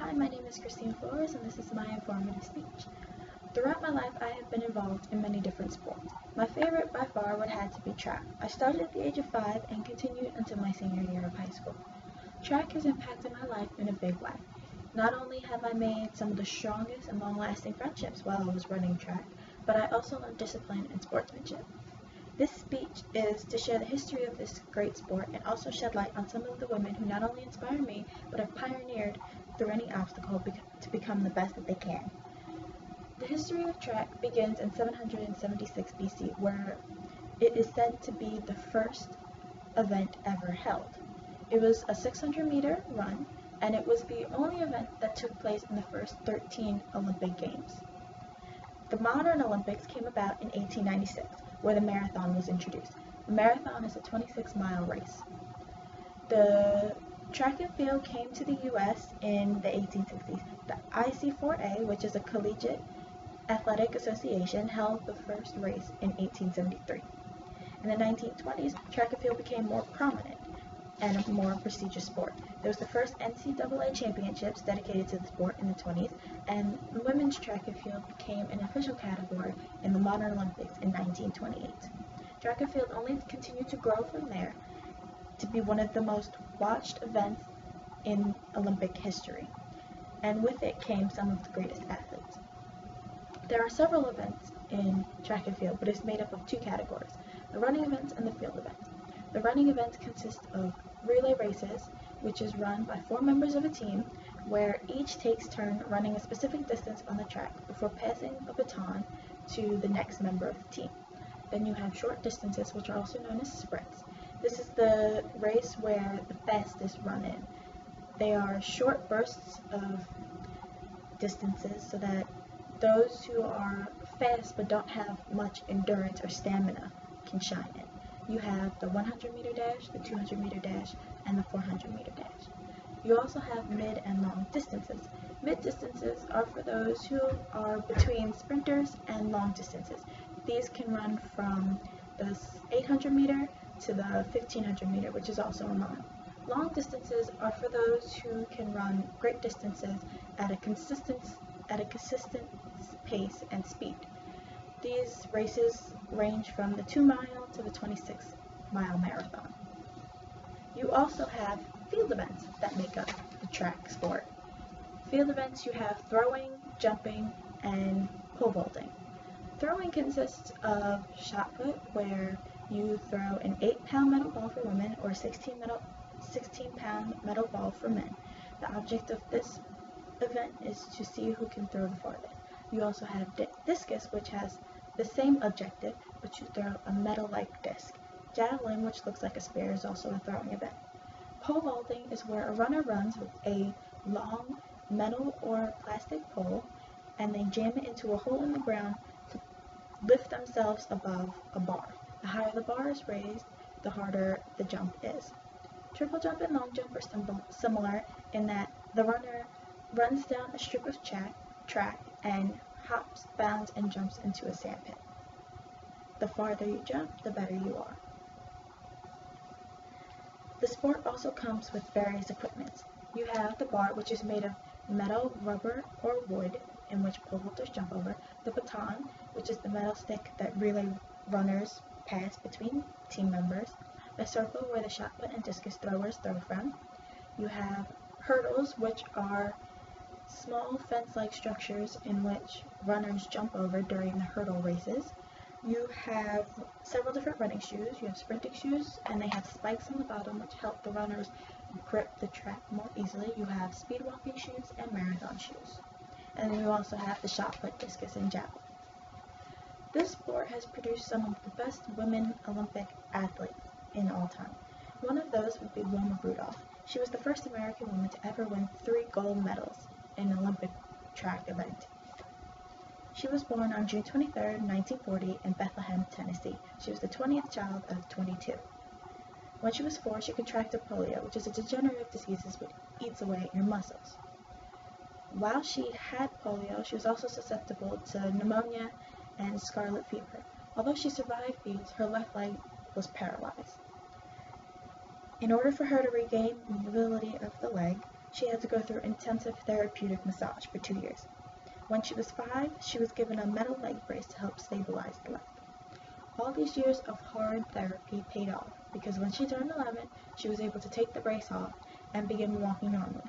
Hi, my name is Christine Flores, and this is my informative speech. Throughout my life, I have been involved in many different sports. My favorite by far would have to be track. I started at the age of 5 and continued until my senior year of high school. Track has impacted my life in a big way. Not only have I made some of the strongest and long-lasting friendships while I was running track, but I also learned discipline and sportsmanship. This speech is to share the history of this great sport and also shed light on some of the women who not only inspire me, but have pioneered through any obstacle to become the best that they can. The history of track begins in 776 BC, where it is said to be the first event ever held. It was a 600-meter run, and it was the only event that took place in the first 13 Olympic Games. The modern Olympics came about in 1896, where the marathon was introduced. The marathon is a 26-mile race. The track and field came to the U.S. in the 1860s. The IC4A, which is a collegiate athletic association, held the first race in 1873. In the 1920s, track and field became more prominent and a more prestigious sport. There was the first NCAA championships dedicated to the sport in the 20s, and women's track and field became an official category in the modern Olympics in 1928. Track and field only continued to grow from there to be one of the most watched events in Olympic history, and with it came some of the greatest athletes. There are several events in track and field, but it's made up of two categories: the running events and the field events. The running events consist of relay races, which is run by 4 members of a team, where each takes turn running a specific distance on the track before passing a baton to the next member of the team. Then you have short distances, which are also known as sprints. This is the race where the fastest run in. They are short bursts of distances so that those who are fast but don't have much endurance or stamina can shine in. You have the 100-meter dash, the 200-meter dash, and the 400-meter dash. You also have mid and long distances. Mid distances are for those who are between sprinters and long distances. These can run from the 800-meter to the 1500-meter, which is also a mile. Long distances are for those who can run great distances at a consistent pace and speed. These races range from the 2-mile to the 26-mile marathon. You also have field events that make up the track sport. Field events, you have throwing, jumping, and pole vaulting. Throwing consists of shot put, where you throw an 8-pound metal ball for women or a 16-pound metal ball for men. The object of this event is to see who can throw the farthest. You also have discus, which has the same objective, but you throw a metal-like disc. Javelin, which looks like a spear, is also a throwing event. Pole vaulting is where a runner runs with a long metal or plastic pole, and they jam it into a hole in the ground to lift themselves above a bar. The higher the bar is raised, the harder the jump is. Triple jump and long jump are similar in that the runner runs down a strip of track and hops, bounds, and jumps into a sand pit. The farther you jump, the better you are. The sport also comes with various equipment. You have the bar, which is made of metal, rubber, or wood, in which pole vaulters jump over. The baton, which is the metal stick that relay runners pass between team members. The circle, where the shot put and discus throwers throw from. You have hurdles, which are small fence-like structures in which runners jump over during the hurdle races. You have several different running shoes. You have sprinting shoes, and they have spikes on the bottom which help the runners grip the track more easily. You have speed walking shoes and marathon shoes. And then you also have the shot put, discus, and javelin. This sport has produced some of the best women Olympic athletes in all time. One of those would be Wilma Rudolph. She was the first American woman to ever win 3 gold medals in an Olympic track event. She was born on June 23, 1940 in Bethlehem, Tennessee. She was the 20th child of 22. When she was 4, she contracted polio, which is a degenerative disease which eats away at your muscles. While she had polio, she was also susceptible to pneumonia and scarlet fever. Although she survived these, her left leg was paralyzed. In order for her to regain mobility of the leg, she had to go through intensive therapeutic massage for 2 years. When she was 5, she was given a metal leg brace to help stabilize the leg. All these years of hard therapy paid off because when she turned 11, she was able to take the brace off and begin walking normally.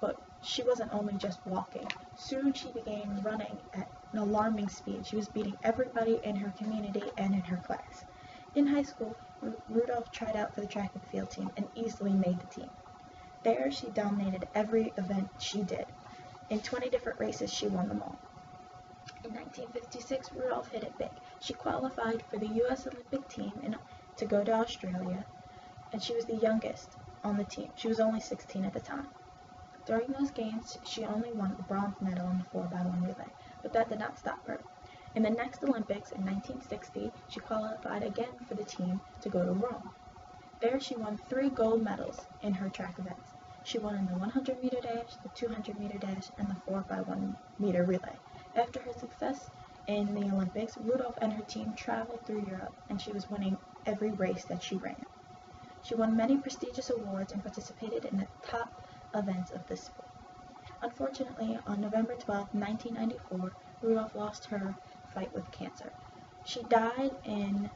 But she wasn't only just walking. Soon she began running at an alarming speed. She was beating everybody in her community and in her class. In high school, Rudolph tried out for the track and field team and easily made the team. There, she dominated every event she did. In 20 different races, she won them all. In 1956, Rudolph hit it big. She qualified for the U.S. Olympic team to go to Australia, and she was the youngest on the team. She was only 16 at the time. During those games, she only won a bronze medal in the 4x1 relay, but that did not stop her. In the next Olympics in 1960, she qualified again for the team to go to Rome. There she won 3 gold medals in her track events. She won in the 100-meter dash, the 200-meter dash, and the 4x1 meter relay. After her success in the Olympics, Rudolph and her team traveled through Europe, and she was winning every race that she ran. She won many prestigious awards and participated in the top events of this sport. Unfortunately, on November 12, 1994, Rudolph lost her fight with cancer. She died in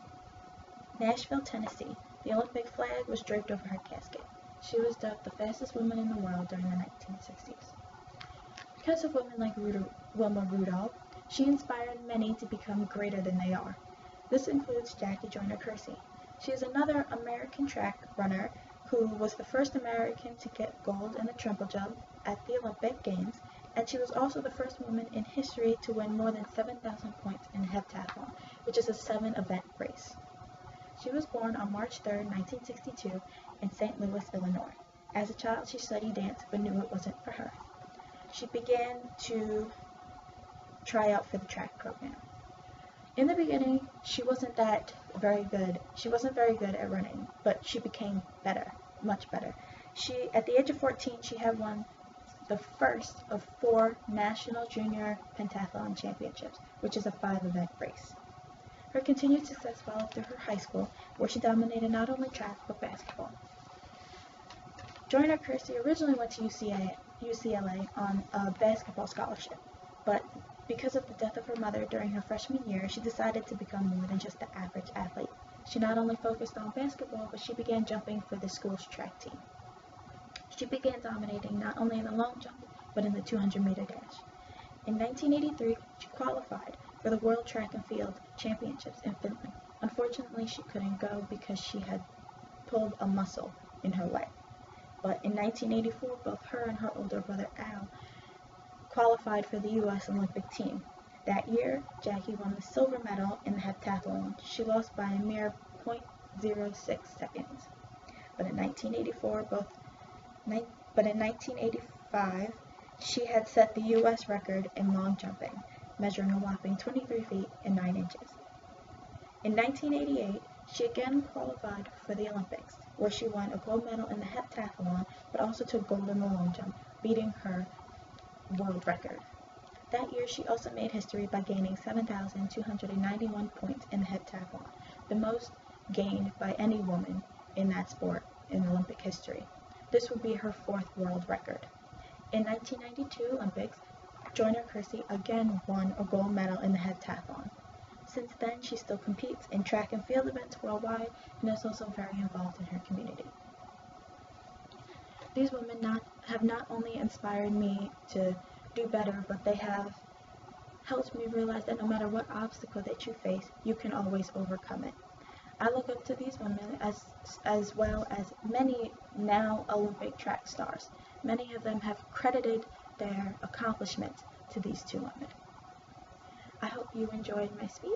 Nashville, Tennessee. The Olympic flag was draped over her casket. She was dubbed the fastest woman in the world during the 1960s. Because of women like Wilma Rudolph, she inspired many to become greater than they are. This includes Jackie Joyner-Kersee. She is another American track runner who was the first American to get gold in the triple jump at the Olympic Games, and she was also the first woman in history to win more than 7,000 points in heptathlon, which is a 7-event race. She was born on March 3, 1962, in St. Louis, Illinois. As a child, she studied dance but knew it wasn't for her. She began to try out for the track program. In the beginning, she wasn't very good. She wasn't very good at running, but she became better, much better. At the age of 14, she had won the first of 4 National Junior Pentathlon Championships, which is a 5-event race. Her continued success followed through her high school, where she dominated not only track but basketball. Joyner-Kersee originally went to UCLA on a basketball scholarship, but because of the death of her mother during her freshman year, she decided to become more than just the average athlete. She not only focused on basketball, but she began jumping for the school's track team. She began dominating not only in the long jump, but in the 200-meter dash. In 1983, she qualified for the World Track and Field Championships in Finland. Unfortunately, she couldn't go because she had pulled a muscle in her leg. But in 1984, both her and her older brother Al qualified for the U.S. Olympic team. That year, Jackie won the silver medal in the heptathlon. She lost by a mere 0.06 seconds. But in 1985, she had set the U.S. record in long jumping, measuring a whopping 23 feet and 9 inches. In 1988, she again qualified for the Olympics, where she won a gold medal in the heptathlon, but also took gold in the long jump, beating her world record. That year, she also made history by gaining 7,291 points in the heptathlon, the most gained by any woman in that sport in Olympic history. This would be her 4th world record. In 1992 Olympics, Joyner-Kersee again won a gold medal in the heptathlon. Since then, she still competes in track and field events worldwide and is also very involved in her community. These women have not only inspired me to do better, but they have helped me realize that no matter what obstacle that you face, you can always overcome it. I look up to these women as well as many now Olympic track stars. Many of them have credited their accomplishments to these 2 women. I hope you enjoyed my speech.